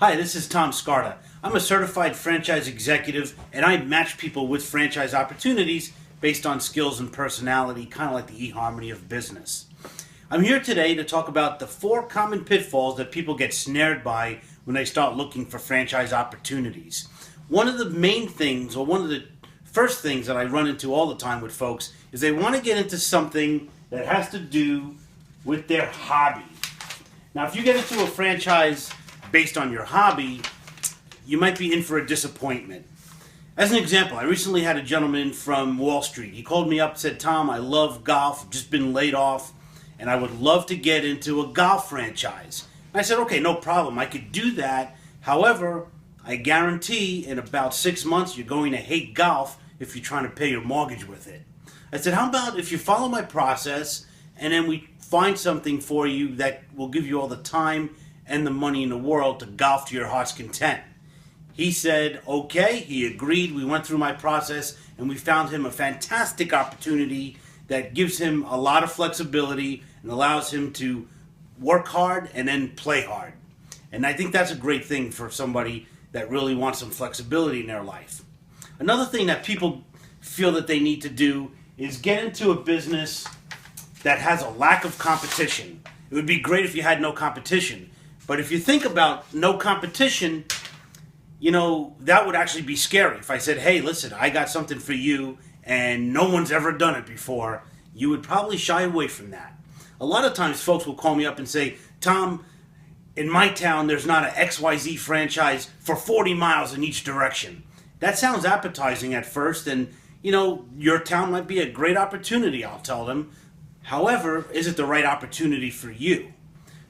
Hi, this is Tom Scarta. I'm a certified franchise executive, and I match people with franchise opportunities based on skills and personality, kind of like the eHarmony of business. I'm here today to talk about the 4 common pitfalls that people get snared by when they start looking for franchise opportunities. One of the main things, or one of the first things that I run into all the time with folks, is they want to get into something that has to do with their hobby. Now, if you get into a franchise based on your hobby, you might be in for a disappointment. As an example, I recently had a gentleman from Wall Street. He called me up and said, Tom, I love golf, just been laid off, and I would love to get into a golf franchise. And I said, okay, no problem, I could do that. However, I guarantee in about 6 months you're going to hate golf if you're trying to pay your mortgage with it. I said, how about if you follow my process and then we find something for you that will give you all the time and the money in the world to golf to your heart's content. He said, okay, he agreed. We went through my process and we found him a fantastic opportunity that gives him a lot of flexibility and allows him to work hard and then play hard. And I think that's a great thing for somebody that really wants some flexibility in their life. Another thing that people feel that they need to do is get into a business that has a lack of competition. It would be great if you had no competition. But if you think about no competition, that would actually be scary. If I said, hey, listen, I got something for you and no one's ever done it before, you would probably shy away from that. A lot of times folks will call me up and say, Tom, in my town there's not an XYZ franchise for 40 miles in each direction. That sounds appetizing at first, and your town might be a great opportunity, I'll tell them. However, is it the right opportunity for you?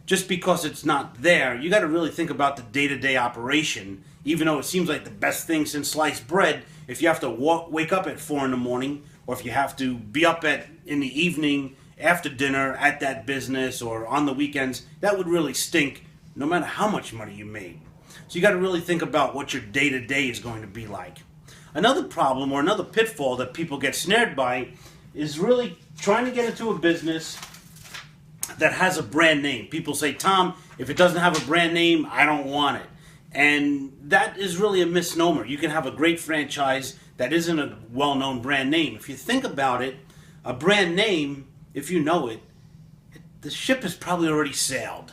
Just because it's not there, you got to really think about the day-to-day operation. Even though it seems like the best thing since sliced bread, if you have to wake up at 4 in the morning, or if you have to be up in the evening after dinner at that business or on the weekends, that would really stink no matter how much money you made. So you got to really think about what your day-to-day is going to be like. Another problem or another pitfall that people get snared by is really trying to get into a business that has a brand name. People say, Tom, if it doesn't have a brand name, I don't want it. And that is really a misnomer. You can have a great franchise that isn't a well-known brand name. If you think about it, a brand name, if you know it, the ship has probably already sailed.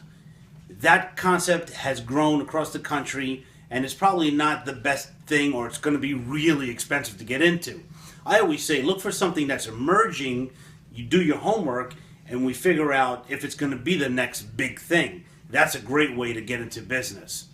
That concept has grown across the country, and it's probably not the best thing, or it's going to be really expensive to get into. I always say, look for something that's emerging, you do your homework, and we figure out if it's going to be the next big thing. That's a great way to get into business.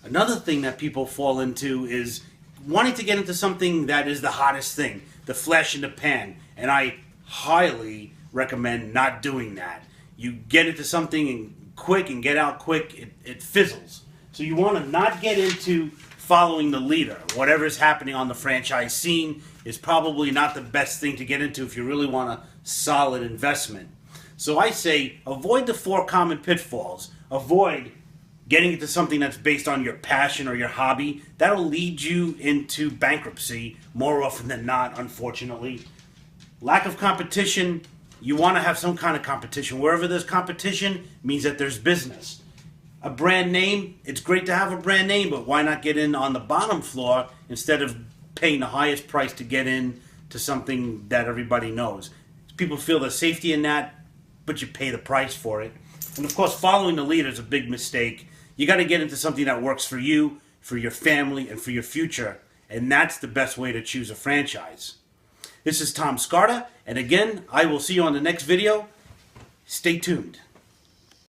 Another thing that people fall into is wanting to get into something that is the hottest thing, the flash in the pan, and I highly recommend not doing that. You get into something quick and get out quick, it fizzles. So you want to not get into following the leader. Whatever's happening on the franchise scene is probably not the best thing to get into if you really want a solid investment. So I say, avoid the 4 common pitfalls. Avoid getting into something that's based on your passion or your hobby. That'll lead you into bankruptcy more often than not, unfortunately. Lack of competition. You want to have some kind of competition. Wherever there's competition means that there's business. A brand name, it's great to have a brand name, but why not get in on the bottom floor instead of paying the highest price to get in to something that everybody knows? People feel the safety in that, but you pay the price for it. And of course, following the leader is a big mistake. You got to get into something that works for you, for your family, and for your future. And that's the best way to choose a franchise. This is Tom Scarta, and again, I will see you on the next video. Stay tuned.